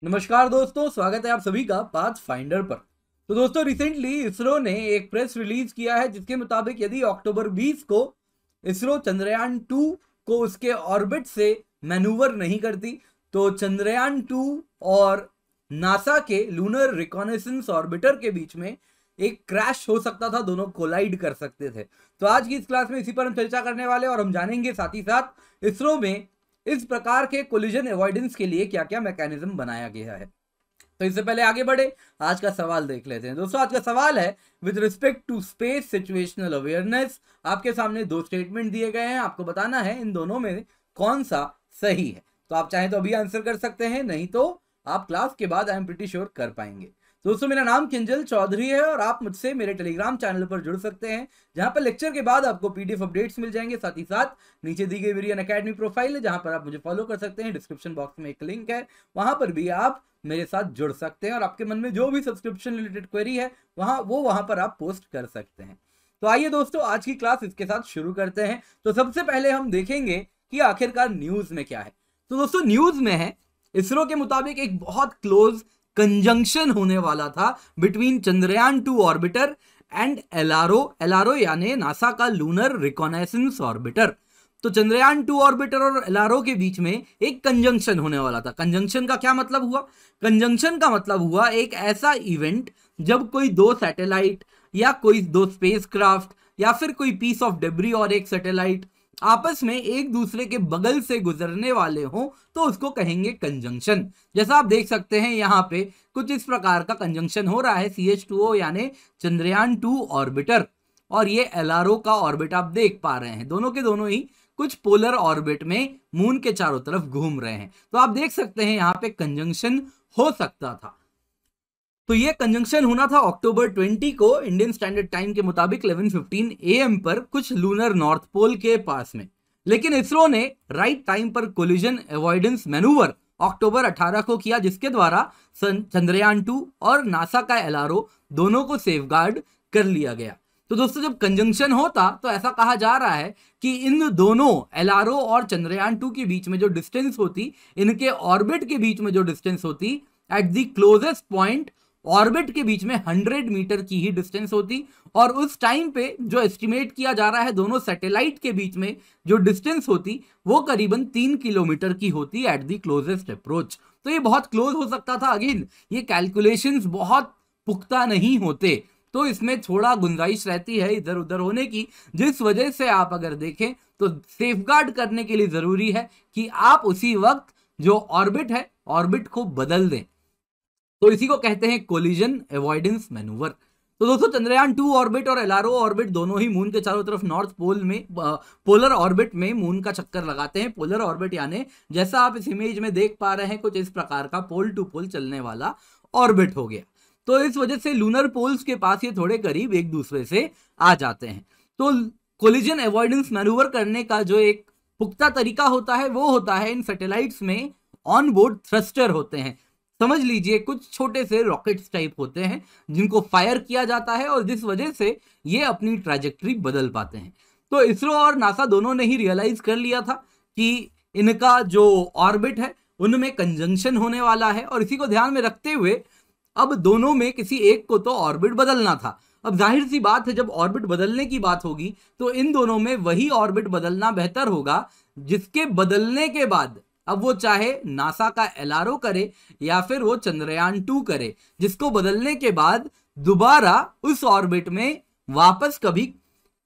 नमस्कार दोस्तों, स्वागत है आप सभी का पाथ फाइंडर पर। तो दोस्तों, रिसेंटली इसरो ने एक प्रेस रिलीज किया है जिसके मुताबिक यदि अक्टूबर 20 को इसरो चंद्रयान 2 को उसके ऑर्बिट से मैनूवर नहीं करती तो चंद्रयान 2 और नासा के लूनर रिकॉनेसेंस ऑर्बिटर के बीच में एक क्रैश हो सकता था, दोनों कोलाइड कर सकते थे। तो आज की इस क्लास में इसी पर हम चर्चा करने वाले और हम जानेंगे साथ ही साथ इसरो में इस प्रकार के कोलिजन अवॉइडेंस के लिए क्या क्या मैकेनिज्म बनाया गया है। तो इससे पहले आगे बढ़े, आज का सवाल देख लेते हैं। दोस्तों, आज का सवाल है with respect to space situational awareness. आपके सामने दो स्टेटमेंट दिए गए हैं, आपको बताना है इन दोनों में कौन सा सही है। तो आप चाहें तो अभी आंसर कर सकते हैं, नहीं तो आप क्लास के बाद आई एम प्रीटी श्योर कर पाएंगे। दोस्तों, मेरा नाम किंजल चौधरी है और आप मुझसे मेरे टेलीग्राम चैनल पर जुड़ सकते हैं, जहां पर लेक्चर के बाद आपको पीडीएफ अपडेट्स मिल जाएंगे। साथ ही साथ नीचे दी गई मेरी अनअकैडमी प्रोफाइल है, जहां पर आप मुझे फॉलो कर सकते हैं। डिस्क्रिप्शन बॉक्स में एक लिंक है, वहां पर भी आप मेरे साथ जुड़ सकते हैं और आपके मन में जो भी सब्सक्रिप्शन रिलेटेड क्वेरी है वहां पर आप पोस्ट कर सकते हैं। तो आइए दोस्तों, आज की क्लास इसके साथ शुरू करते हैं। तो सबसे पहले हम देखेंगे कि आखिरकार न्यूज में क्या है। तो दोस्तों, न्यूज में है इसरो के मुताबिक एक बहुत क्लोज कंजंक्शन होने वाला था between Chandrayaan 2 orbiter and LRO यानी नासा का लूनर रिकॉनेसेंस ऑर्बिटर। तो चंद्रयान 2 ऑर्बिटर और एलआरओ के बीच में एक कंजंक्शन होने वाला था। कंजंक्शन का क्या मतलब हुआ? कंजंक्शन का मतलब हुआ एक ऐसा इवेंट जब कोई दो सैटेलाइट या कोई दो स्पेसक्राफ्ट या फिर कोई पीस ऑफ डेब्री और एक सैटेलाइट आपस में एक दूसरे के बगल से गुजरने वाले हों तो उसको कहेंगे कंजंक्शन। जैसा आप देख सकते हैं यहाँ पे कुछ इस प्रकार का कंजंक्शन हो रहा है, CH2O यानी चंद्रयान 2 ऑर्बिटर और ये एलआरओ का ऑर्बिट आप देख पा रहे हैं। दोनों के दोनों ही कुछ पोलर ऑर्बिट में मून के चारों तरफ घूम रहे हैं। तो आप देख सकते हैं यहाँ पे कंजंक्शन हो सकता था। तो ये कंजंक्शन होना था अक्टूबर 20 को इंडियन स्टैंडर्ड टाइम के मुताबिक 11:15 AM पर कुछ लूनर नॉर्थ पोल के पास में। लेकिन इसरो ने राइट टाइम पर कोलिजन अवॉइडेंस मैनूवर अक्टूबर 18 को किया, जिसके द्वारा चंद्रयान 2 और नासा का एलआरओ दोनों को सेफगार्ड कर लिया गया। तो दोस्तों, जब कंजंक्शन होता तो ऐसा कहा जा रहा है कि इन दोनों एलआरओ और चंद्रयान 2 के बीच में जो डिस्टेंस होती, इनके ऑर्बिट के बीच में जो डिस्टेंस होती, at the closest point orbit के बीच में 100 मीटर की ही डिस्टेंस होती। और उस टाइम पे जो एस्टिमेट किया जा रहा है दोनों सैटेलाइट के बीच में जो डिस्टेंस होती वो करीबन 3 किलोमीटर की होती एट द क्लोजेस्ट अप्रोच। तो ये बहुत क्लोज हो सकता था। अगेन, ये कैलकुलेशंस बहुत पुख्ता नहीं होते, तो इसमें थोड़ा गुंजाइश रहती है इधर उधर होने की, जिस वजह से आप अगर देखें तो सेफगार्ड करने के लिए जरूरी है कि आप उसी वक्त जो ऑर्बिट है ऑर्बिट को बदल दें। तो इसी को कहते हैं कोलिजन अवॉइडेंस मैनूवर। तो दोस्तों, चंद्रयान 2 ऑर्बिट और एलआरओ ऑर्बिट दोनों ही मून के चारों तरफ नॉर्थ पोल में पोलर ऑर्बिट में मून का चक्कर लगाते हैं। पोलर ऑर्बिट यानी जैसा आप इस इमेज में देख पा रहे हैं कुछ इस प्रकार का पोल टू पोल चलने वाला ऑर्बिट हो गया। तो इस वजह से लूनर पोल्स के पास ये थोड़े करीब एक दूसरे से आ जाते हैं। तो कोलिजन अवॉइडेंस मैनूवर करने का जो एक पुख्ता तरीका होता है वो होता है इन सैटेलाइट्स में ऑन बोर्ड थ्रस्टर होते हैं। समझ लीजिए कुछ छोटे से रॉकेट्स टाइप होते हैं जिनको फायर किया जाता है और जिस वजह से ये अपनी ट्रैजेक्टरी बदल पाते हैं। तो इसरो और नासा दोनों ने ही रियलाइज कर लिया था कि इनका जो ऑर्बिट है उनमें कंजंक्शन होने वाला है और इसी को ध्यान में रखते हुए अब दोनों में किसी एक को तो ऑर्बिट बदलना था। अब जाहिर सी बात है, जब ऑर्बिट बदलने की बात होगी तो इन दोनों में वही ऑर्बिट बदलना बेहतर होगा जिसके बदलने के बाद अब वो चाहे नासा का एलआरओ करे या फिर वो चंद्रयान 2 करे, जिसको बदलने के बाद दोबारा उस ऑर्बिट में वापस कभी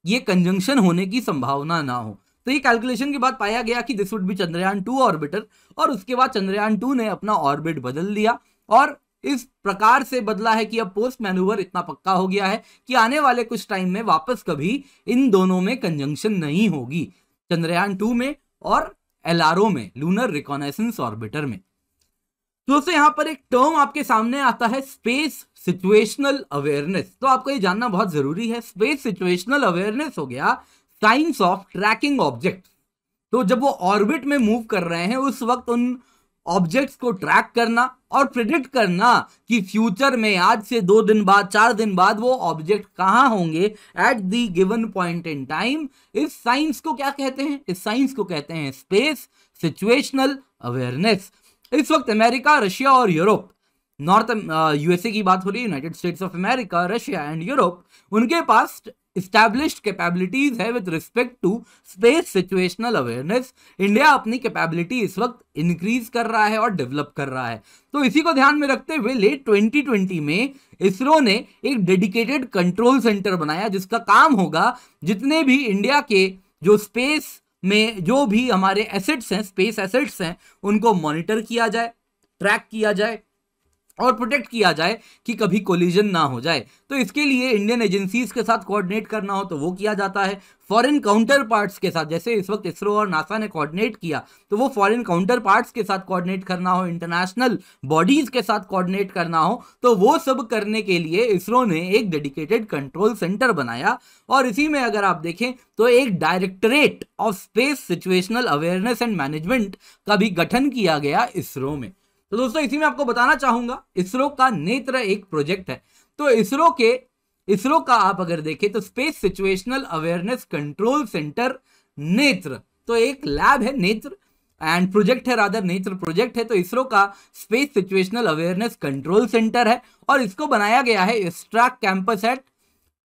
ये कंजंक्शन होने की संभावना ना हो। तो ये कैलकुलेशन के बाद पाया गया कि this would be Chandrayaan 2 orbiter और उसके बाद चंद्रयान 2 ने अपना ऑर्बिट बदल दिया और इस प्रकार से बदला है कि अब पोस्ट मैनूवर इतना पक्का हो गया है कि आने वाले कुछ टाइम में वापस कभी इन दोनों में कंजंक्शन नहीं होगी, चंद्रयान 2 में और एलआरओ में, लूनर रिकॉनेसेंस ऑर्बिटर में। दोस्तों, यहां पर एक टर्म आपके सामने आता है स्पेस सिचुएशनल अवेयरनेस। तो आपको ये जानना बहुत जरूरी है। स्पेस सिचुएशनल अवेयरनेस हो गया साइंस ऑफ ट्रैकिंग ऑब्जेक्ट। तो जब वो ऑर्बिट में मूव कर रहे हैं उस वक्त उन ऑब्जेक्ट्स को ट्रैक करना और प्रिडिक्ट करना कि फ्यूचर में आज से 2 दिन बाद 4 दिन बाद वो ऑब्जेक्ट कहां होंगे at the given point in time. इस साइंस को क्या कहते हैं? इस साइंस को कहते हैं स्पेस सिचुएशनल अवेयरनेस। इस वक्त अमेरिका, रशिया और यूरोप, नॉर्थ यूएसए की बात हो रही है, United States of America, Russia and Europe, उनके पास established कैपेबिलिटीज है with respect to space situational awareness. India अपनी कैपेबिलिटी इस वक्त इंक्रीज कर रहा है और डेवलप कर रहा है। तो इसी को ध्यान में रखते हुए लेट 2020 में इसरो ने एक डेडिकेटेड कंट्रोल सेंटर बनाया, जिसका काम होगा जितने भी इंडिया के जो स्पेस में जो भी हमारे एसेट्स हैं, स्पेस एसेट्स हैं, उनको मॉनिटर किया जाए, ट्रैक किया जाए और प्रोटेक्ट किया जाए कि कभी कोलिजन ना हो जाए। तो इसके लिए इंडियन एजेंसीज के साथ कोऑर्डिनेट करना हो तो वो किया जाता है, फॉरेन काउंटर पार्ट्स के साथ, जैसे इस वक्त इसरो और नासा ने कोऑर्डिनेट किया, तो वो फॉरेन काउंटर पार्ट्स के साथ कोऑर्डिनेट करना हो, इंटरनेशनल बॉडीज के साथ कोऑर्डिनेट करना हो, तो वो सब करने के लिए इसरो ने एक डेडिकेटेड कंट्रोल सेंटर बनाया। और इसी में अगर आप देखें तो एक directorate of space situational awareness and management का भी गठन किया गया इसरो में। तो दोस्तों इसी में आपको बताना चाहूंगा, इसरो का नेत्र एक प्रोजेक्ट है। तो इसरो का आप अगर देखें तो space situational awareness control centre नेत्र, तो एक लैब है नेत्र एंड प्रोजेक्ट है, रादर नेत्र प्रोजेक्ट है। तो इसरो का space situational awareness control centre है और इसको बनाया गया है इस्ट्राक कैंपस एट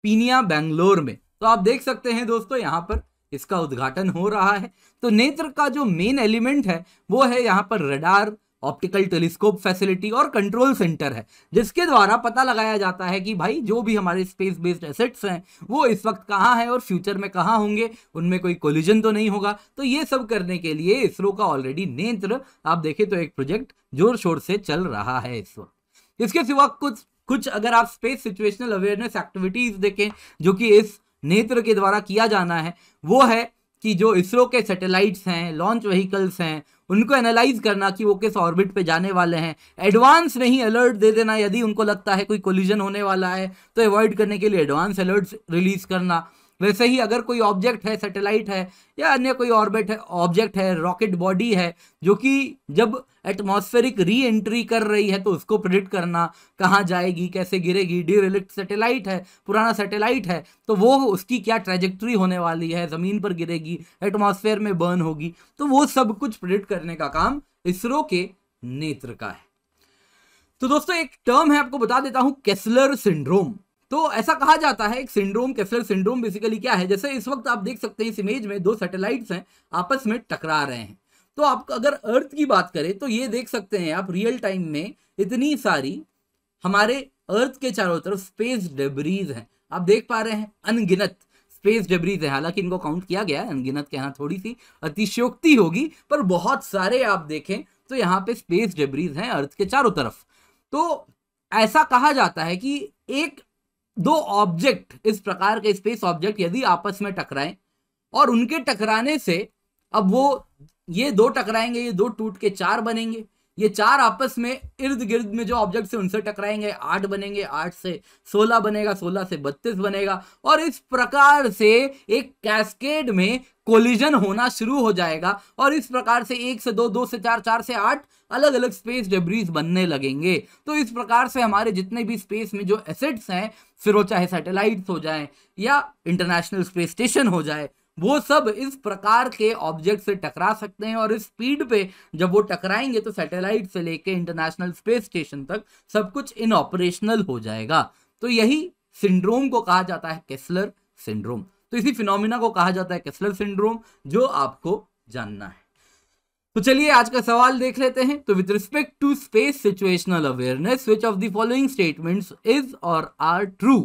पीनिया, बेंगलोर में। तो आप देख सकते हैं दोस्तों यहां पर इसका उद्घाटन हो रहा है। तो नेत्र का जो मेन एलिमेंट है वो है यहां पर रडार, ऑप्टिकल टेलीस्कोप फैसिलिटी और कंट्रोल सेंटर है, जिसके द्वारा पता लगाया जाता है कि भाई जो भी हमारे स्पेस बेस्ड एसेट्स हैं वो इस वक्त कहाँ हैं और फ्यूचर में कहाँ होंगे, उनमें कोई कोलिजन तो नहीं होगा। तो ये सब करने के लिए इसरो का ऑलरेडी नेत्र आप देखें तो एक प्रोजेक्ट जोर शोर से चल रहा है इस वक्त। इसके सिवा कुछ अगर आप स्पेस सिचुएशनल अवेयरनेस एक्टिविटीज देखें जो कि इस नेत्र के द्वारा किया जाना है, वो है कि जो इसरो के सैटेलाइट्स हैं, लॉन्च व्हीकल्स हैं, उनको एनालाइज करना कि वो किस ऑर्बिट पे जाने वाले हैं, एडवांस नहीं अलर्ट दे देना यदि उनको लगता है कोई कोलिजन होने वाला है तो अवॉइड करने के लिए एडवांस अलर्ट्स रिलीज करना। वैसे ही अगर कोई ऑब्जेक्ट है, सैटेलाइट है या अन्य कोई ऑर्बिट है, ऑब्जेक्ट है, रॉकेट बॉडी है जो कि जब एटमॉस्फेरिक री एंट्री कर रही है तो उसको प्रिडिक्ट करना, कहाँ जाएगी, कैसे गिरेगी। डीरेलिक्ट सैटेलाइट है, पुराना सैटेलाइट है, तो वो उसकी क्या ट्रैजेक्टरी होने वाली है, जमीन पर गिरेगी, एटमॉस्फेयर में बर्न होगी, तो वो सब कुछ प्रिडिक्ट करने का काम इसरो के नेत्र का है। तो दोस्तों एक टर्म है आपको बता देता हूं, केस्लर सिंड्रोम। तो ऐसा कहा जाता है एक सिंड्रोम, केस्लर सिंड्रोम बेसिकली क्या है, जैसे इस वक्त आप देख सकते हैं इस इमेज में दो सैटेलाइट्स हैं आपस में टकरा रहे हैं। तो आप अगर अर्थ की बात करें तो ये देख सकते हैं आप रियल टाइम में इतनी सारी हमारे अर्थ के चारों तरफ स्पेस डेब्रीज हैं, आप देख पा रहे हैं अनगिनत स्पेस डेब्रीज है। हालांकि इनको काउंट किया गया है, अनगिनत कहना थोड़ी सी अतिशयोक्ति होगी, पर बहुत सारे आप देखें तो यहाँ पे स्पेस डेब्रीज हैं अर्थ के चारों तरफ। तो ऐसा कहा जाता है कि एक दो ऑब्जेक्ट, इस प्रकार के स्पेस ऑब्जेक्ट यदि आपस में टकराएं और उनके टकराने से अब वो ये दो टकराएंगे, ये दो टूट के चार बनेंगे, ये चार आपस में इर्द गिर्द में जो ऑब्जेक्ट है उनसे टकराएंगे, 8 बनेंगे, 8 से 16 बनेगा, 16 से 32 बनेगा, और इस प्रकार से एक कैस्केड में कोलिजन होना शुरू हो जाएगा। और इस प्रकार से 1 से 2, 2 से 4, 4 से 8 अलग अलग स्पेस डेब्रीज बनने लगेंगे। तो इस प्रकार से हमारे जितने भी स्पेस में जो एसेट्स हैं, फिर वो चाहे सैटेलाइट्स हो जाएं या इंटरनेशनल स्पेस स्टेशन हो जाए, वो सब इस प्रकार के ऑब्जेक्ट से टकरा सकते हैं। और इस स्पीड पे जब वो टकराएंगे तो सैटेलाइट से लेके इंटरनेशनल स्पेस स्टेशन तक सब कुछ इनऑपरेशनल हो जाएगा। तो यही सिंड्रोम को कहा जाता है केस्लर सिंड्रोम। तो इसी फिनोमिना को कहा जाता है केस्लर सिंड्रोम, जो आपको जानना है। तो चलिए आज का सवाल देख लेते हैं। तो with respect to space situational awareness, which of the following statements is और are true?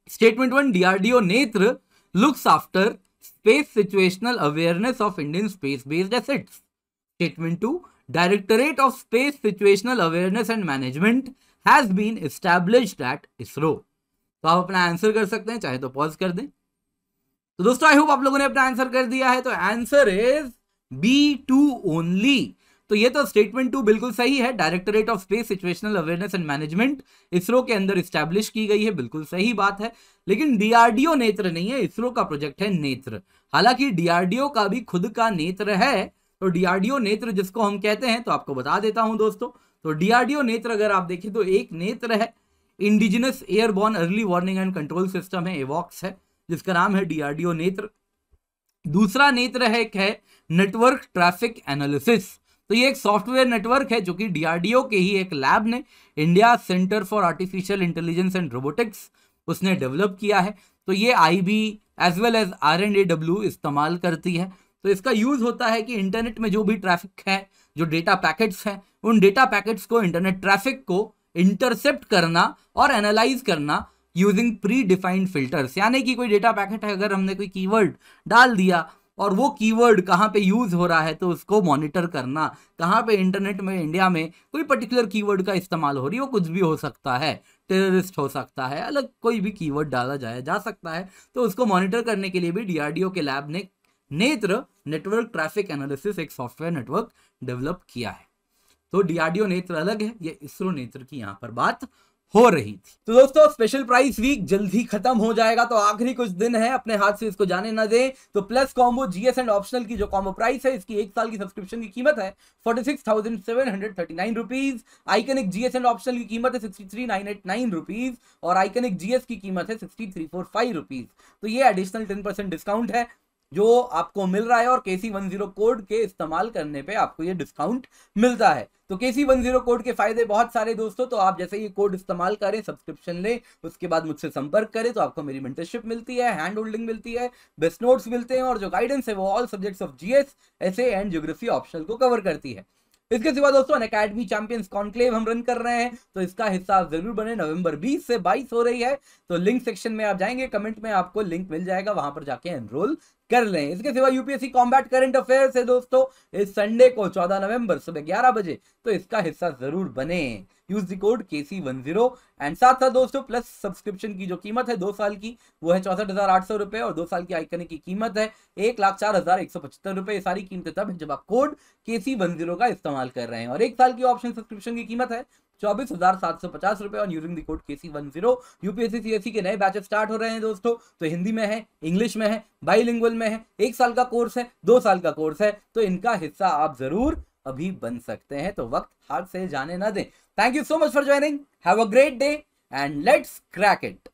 Statement 1, DRDO Netra looks after space situational awareness of Indian space-based assets. Statement 2, Directorate of Space Situational Awareness and Management has been established at ISRO. तो आप अपना answer कर सकते हैं, चाहे तो pause कर दें। तो दोस्तों आई होप आप लोगों ने अपना आंसर कर दिया है। तो आंसर इज B2 ओनली। तो ये तो स्टेटमेंट 2 बिल्कुल सही है। Directorate of space situational awareness and management ISRO के अंदर इस्टेब्लिश की गई है, बिल्कुल सही बात है। लेकिन डीआरडीओ नेत्र नहीं है, इसरो का प्रोजेक्ट है नेत्र। हालांकि डीआरडीओ का भी खुद का नेत्र है। तो डीआरडीओ नेत्र जिसको हम कहते हैं, तो आपको बता देता हूं दोस्तों। तो डीआरडीओ नेत्र अगर आप देखें तो एक नेत्र है indigenous airborne early warning and control system है, एवॉक्स है, जिसका नाम है डीआरडीओ नेत्र। दूसरा नेत्र है नेटवर्क ट्रैफिक एनालिसिस। तो ये एक सॉफ्टवेयर नेटवर्क है जो कि डीआरडीओ के ही एक लैब ने, India centre for artificial intelligence and robotics, उसने डेवलप किया है। तो ये IB as well as RNAW इस्तेमाल करती है। तो इसका यूज होता है कि इंटरनेट में जो भी ट्रैफिक है, जो डेटा पैकेट्स हैं, उन डेटा पैकेट्स को, इंटरनेट ट्रैफिक को इंटरसेप्ट करना और एनालाइज करना यूजिंग प्री डिफाइंड फिल्टर्स। यानी कि कोई डेटा पैकेट है, अगर हमने कोई कीवर्ड डाल दिया और वो कीवर्ड कहाँ पे यूज हो रहा है तो उसको मॉनिटर करना, कहाँ पे इंटरनेट में इंडिया में कोई पर्टिकुलर कीवर्ड का इस्तेमाल हो रही है, वो कुछ भी हो सकता है, टेररिस्ट हो सकता है, अलग कोई भी कीवर्ड डाला जा सकता है। तो उसको मॉनिटर करने के लिए भी डीआरडीओ के लैब ने नेत्र नेटवर्क ट्रैफिक एनालिसिस एक सॉफ्टवेयर नेटवर्क डेवलप किया है। तो डीआरडीओ नेत्र अलग है, ये इसरो नेत्र की यहां पर बात हो रही थी। तो दोस्तों स्पेशल प्राइस वीक जल्दी खत्म हो जाएगा, तो आखिरी कुछ दिन है, अपने हाथ से इसको जाने ना दें। तो plus combo GS and optional की जो कॉम्बो प्राइस है, इसकी 1 साल की सब्सक्रिप्शन की कीमत है 46,739 rupees. Iconic GS and optional की कीमत है 63,989 रुपीज और आइकनिक जीएस की कीमत है 6345 रुपीज। तो ये एडिशनल 10% डिस्काउंट है जो आपको मिल रहा है और KC10 कोड के इस्तेमाल करने पे आपको ये डिस्काउंट मिलता है। तो KC10 कोड के फायदे बहुत सारे दोस्तों। तो आप जैसे ये कोड इस्तेमाल करें, सब्सक्रिप्शन लें, उसके बाद मुझसे संपर्क करें, तो आपको मेरी मेंटरशिप मिलती है, हैंड होल्डिंग मिलती है, बेस्ट नोट्स मिलते हैं और जो गाइडेंस है वो all subjects of GS, SA and geography optional को कवर करती है। इसके सिवा दोस्तों अनअकैडमी चैंपियंस कॉन्क्लेव हम रन कर रहे हैं, तो इसका हिस्सा आप जरूर बने। नवंबर 20 से 22 हो रही है। तो लिंक सेक्शन में आप जाएंगे, कमेंट में आपको लिंक मिल जाएगा, वहां पर जाके एनरोल कर लें। इसके सिवा यूपीएससी कॉम्बैट करंट अफेयर्स है दोस्तों, इस संडे को 14 नवंबर सुबह 11 बजे, तो इसका हिस्सा जरूर बने। Use the code KC10 and साथ साथ दोस्तों प्लस सब्सक्रिप्शन की जो कीमत है 2 साल की वो है 64,800 रुपए और 2 साल की आइकनिक की कीमत है 1,04,175 रुपए। ये सारी कीमतें तब है जब आप कोड KC10 का इस्तेमाल कर रहे हैं और 1 साल की ऑप्शन सब्सक्रिप्शन की कीमत है 24,750 रुपए और using the code KC10। UPSC CSC के नए बैचेस स्टार्ट हो रहे हैं दोस्तों। तो हिंदी में है, इंग्लिश में है, बाइलिंगुअल में है, 1 साल का कोर्स है, 2 साल का कोर्स है, तो इनका हिस्सा आप जरूर अभी बन सकते हैं। तो वक्त हाथ से जाने ना दें। Thank you so much for joining, have a great day and let's crack it.